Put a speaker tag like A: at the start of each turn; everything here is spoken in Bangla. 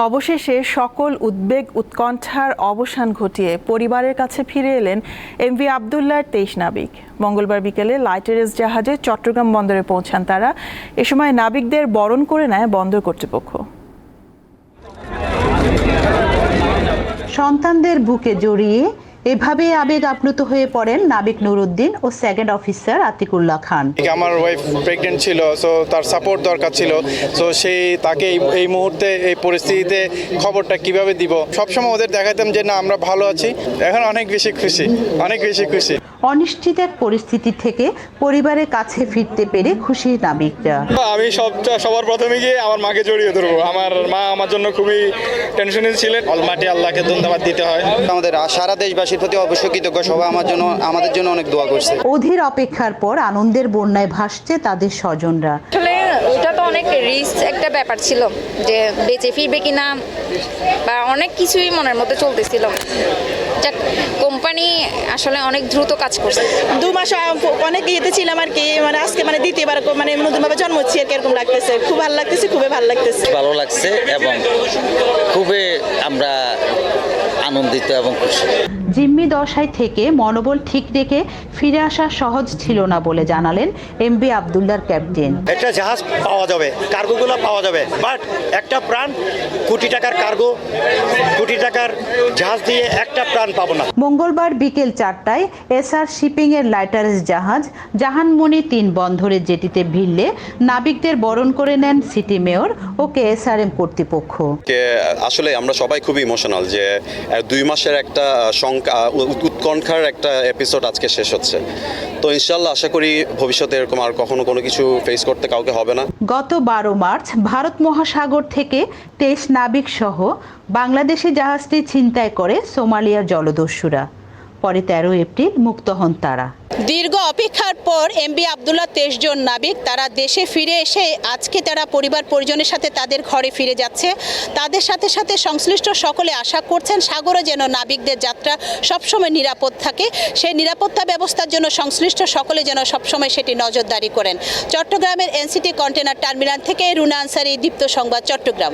A: অবশেষে সকল উদ্বেগ উৎকণ্ঠার অবসান ঘটিয়ে পরিবারের কাছে ফিরে এলেন এমভি আবদুল্লাহর ২৩ নাবিক। মঙ্গলবার বিকেলে লাইটারেস জাহাজে চট্টগ্রাম বন্দরে পৌঁছান তারা। এ সময় নাবিকদের বরণ করে নেয় বন্দর কর্তৃপক্ষ।
B: সন্তানদের বুকে জড়িয়ে এভাবে আবেগ আপ্লুত হয়ে পড়েন নাবিক নুরুদ্দিন ও সেকেন্ড অফিসার আতিকুল্লাহ খান।
C: আমার ওয়াইফ প্রেগনেন্ট ছিল, সো তার সাপোর্ট দরকার ছিল। সো তাকে এই মুহূর্তে এই পরিস্থিতিতে খবরটা কিভাবে দিব, সবসময় ওদের দেখাতাম যে না আমরা ভালো আছি। এখন অনেক বেশি খুশি।
B: অনিশ্চিত এক পরিস্থিতি থেকে পরিবারের কাছে ফিরতে পেরে খুশি নাবিকরা।
C: আমি সবার প্রথমে গিয়ে আমার মাকে জড়িয়ে ধরবো। আমার মা আমার জন্য খুবই টেনশনে ছিলেন। অলমাটি আল্লাহকে ধন্যবাদ দিতে হয়।
D: আমাদের সারা দেশবাসীর প্রতি অবশ্যই কৃতজ্ঞ। সবাই আমাদের জন্য অনেক দোয়া করছে।
B: অধীর অপেক্ষার পর আনন্দের বন্যায় ভাসছে তাদের স্বজনরা।
E: আসলে ওটা তো অনেক রিস্ক একটা ব্যাপার ছিল, যে বেঁচে ফিরবে কিনা বা অনেক কিছুই মনের মধ্যে চলতেছিল। কোম্পানি আসলে অনেক দ্রুত কাজ করছে।
F: 2 মাস অনেক ইয়েতে ছিলাম আর কি, মানে আজকে দ্বিতীয়বার নতুনভাবে জন্ম হচ্ছে আর কি, এরকম লাগতেছে। খুব ভালো লাগতেছে, খুবই ভালো লাগতেছে।
G: ভালো লাগছে এবং খুবই আমরা আনন্দিত এবং খুশি।
B: জিম্মি দশায় থেকে মনোবল ঠিক রেখে ফিরে আসা সহজ ছিল না বলে জানালেন এমভি আবদুল্লাহর ক্যাপ্টেন।
H: একটা জাহাজ পাওয়া যাবে, কার্গোগুলো পাওয়া যাবে, বাট একটা প্রাণ, কোটি টাকার কার্গো, কোটি টাকার জাহাজ দিয়ে একটা প্রাণ পাবো না।
B: মঙ্গলবার বিকেল 4টায় এসআর শিপিং এর লাইটারেস জাহাজ জাহানমণি 3 বন্দরের জেটিতে ভিড়লে নাবিকদের বরণ করে নেন সিটি মেয়র ও কেএসআরএম কর্তৃপক্ষ।
I: আসলে আমরা সবাই খুব ইমোশনাল যে 2 মাসের একটা উৎকণ্ঠার একটা এপিসোড আজকে শেষ হচ্ছে। তো ইনশাল্লাহ আশা করি ভবিষ্যতে এরকম আর কখনো কোনো কিছু ফেস করতে কাউকে হবে না।
B: গত 12 মার্চ ভারত মহাসাগর থেকে 23 নাবিক সহ বাংলাদেশি জাহাজটি ছিনতাই করে সোমালিয়ার জলদস্যুরা। পরে 13 এপ্রিল মুক্ত হন তারা।
F: দীর্ঘ অপেক্ষার পর এমভি আবদুল্লাহ 23 জন নাবিক তারা দেশে ফিরে এসে আজকে তারা পরিবার পরিজনের সাথে তাদের ঘরে ফিরে যাচ্ছে। তাদের সাথে সাথে সংশ্লিষ্ট সকলে আশা করছেন সাগরে যেন নাবিকদের যাত্রা সবসময় নিরাপদ থাকে। সেই নিরাপত্তা ব্যবস্থার জন্য সংশ্লিষ্ট সকলে যেন সবসময় সেটি নজরদারি করেন। চট্টগ্রামের এনসিটি কন্টেনার টার্মিনাল থেকে রুনা আনসারি, দীপ্ত সংবাদ, চট্টগ্রাম।